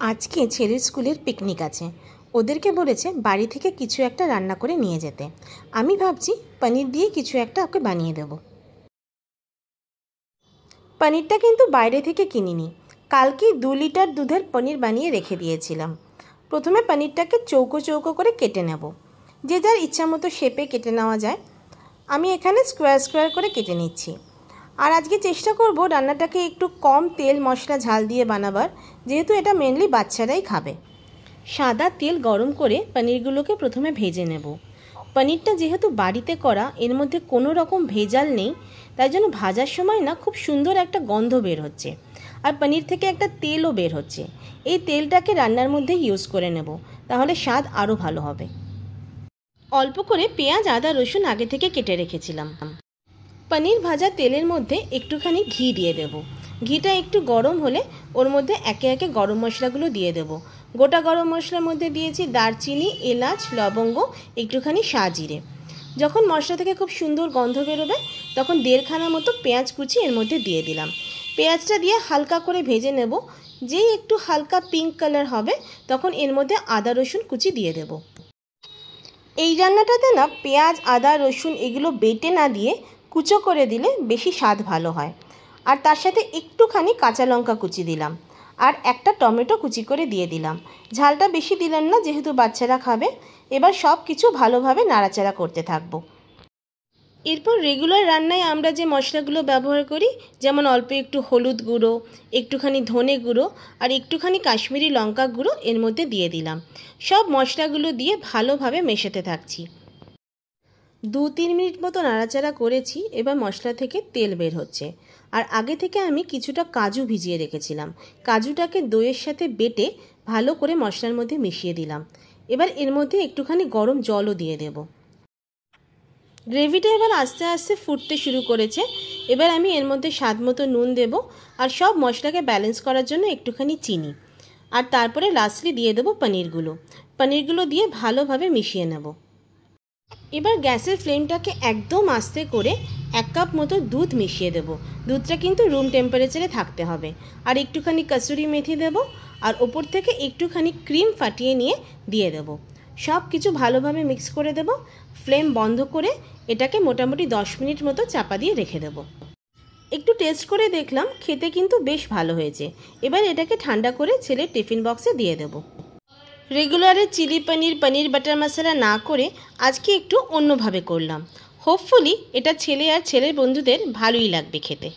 আজকে ছেলের স্কুলের পিকনিক আছে। ওদেরকে বলেছে বাড়ি থেকে কিছু একটা রান্না করে নিয়ে যেতে। আমি ভাবছি পনির দিয়ে কিছু একটা ওকে বানিয়ে দেব। পনিরটা কিন্তু বাইরে থেকে কিনিনি, কালকে 2 লিটার দুধের পনির বানিয়ে রেখে দিয়েছিলাম। প্রথমে পনিরটাকে চৌকো চৌকো করে কেটে নেব, যে যার ইচ্ছা মতো শেপে কেটে নেওয়া যায়। আমি এখানে স্কোয়ার স্কোয়ার করে কেটে নিচ্ছি। আর আজকে চেষ্টা করব রান্নাটাকে একটু কম তেল মশলা ঝাল দিয়ে বানাবার, যেহেতু এটা মেনলি বাচ্চারাই খাবে। সাদা তেল গরম করে পনিরগুলোকে প্রথমে ভেজে নেব। পনিরটা যেহেতু বাড়িতে করা, এর মধ্যে কোনো রকম ভেজাল নেই, তাই জন্য ভাজার সময় না খুব সুন্দর একটা গন্ধ বের হচ্ছে, আর পনির থেকে একটা তেলও বের হচ্ছে। এই তেলটাকে রান্নার মধ্যে ইউজ করে নেব, তাহলে স্বাদ আরও ভালো হবে। অল্প করে পেঁয়াজ আদা রসুন আগে থেকে কেটে রেখেছিলাম। পনির ভাজা তেলের মধ্যে একটুখানি ঘি দিয়ে দেব। ঘিটা একটু গরম হলে ওর মধ্যে একে একে গরম মশলাগুলো দিয়ে দেব। গোটা গরম মশলার মধ্যে দিয়েছি দারচিনি, এলাচ, লবঙ্গ, একটুখানি সাজিরে। যখন মশলা থেকে খুব সুন্দর গন্ধ বেরোবে, তখন 1.5 খানা মতো পেঁয়াজ কুচি এর মধ্যে দিয়ে দিলাম। পেঁয়াজটা দিয়ে হালকা করে ভেজে নেব। যেই একটু হালকা পিঙ্ক কালার হবে, তখন এর মধ্যে আদা রসুন কুচি দিয়ে দেব। এই রান্নাটাতে না পেঁয়াজ আদা রসুন এগুলো বেটে না দিয়ে কুচো করে দিলে বেশি স্বাদ ভালো হয়। আর তার সাথে একটুখানি কাঁচা লঙ্কা কুচি দিলাম, আর একটা টমেটো কুচি করে দিয়ে দিলাম। ঝালটা বেশি দিলাম না, যেহেতু বাচ্চারা খাবে। এবার সব কিছু ভালোভাবে নাড়াচাড়া করতে থাকবো। এরপর রেগুলার রান্নায় আমরা যে মশলাগুলো ব্যবহার করি, যেমন অল্প একটু হলুদ গুঁড়ো, একটুখানি ধনে গুঁড়ো আর একটুখানি কাশ্মীরি লঙ্কা গুঁড়ো এর মধ্যে দিয়ে দিলাম। সব মশলাগুলো দিয়ে ভালোভাবে মেশাতে থাকছি। 2-3 মিনিট মতো নাড়াচাড়া করেছি। এবার মশলা থেকে তেল বের হচ্ছে। আর আগে থেকে আমি কিছুটা কাজু ভিজিয়ে রেখেছিলাম। কাজুটাকে দইয়ের সাথে বেটে ভালো করে মশলার মধ্যে মিশিয়ে দিলাম। এবার এর মধ্যে একটুখানি গরম জলও দিয়ে দেব। গ্রেভিটা এবার আস্তে আস্তে ফুটতে শুরু করেছে। এবার আমি এর মধ্যে স্বাদ মতো নুন দেব, আর সব মশলাকে ব্যালেন্স করার জন্য একটুখানি চিনি। আর তারপরে লাস্টলি দিয়ে দেবো পনিরগুলো দিয়ে ভালোভাবে মিশিয়ে নেব। এবার গ্যাসের ফ্লেমটাকে একদম আস্তে করে 1 কাপ মতো দুধ মিশিয়ে দেব। দুধটা কিন্তু রুম টেম্পারেচারে থাকতে হবে। আর একটুখানি কসুরি মেথি দেব, আর ওপর থেকে একটুখানি ক্রিম ফাটিয়ে নিয়ে দিয়ে দেব। সব কিছু ভালোভাবে মিক্স করে দেব। ফ্লেম বন্ধ করে এটাকে মোটামুটি 10 মিনিট মতো চাপা দিয়ে রেখে দেব। একটু টেস্ট করে দেখলাম, খেতে কিন্তু বেশ ভালো হয়েছে। এবার এটাকে ঠান্ডা করে ছেলের টিফিন বক্সে দিয়ে দেব। রেগুলারের চিলি পনির, পনির বাটার মশলা না করে আজকে একটু অন্যভাবে করলাম। হোপফুলি এটা ছেলে আর ছেলের বন্ধুদের ভালোই লাগবে খেতে।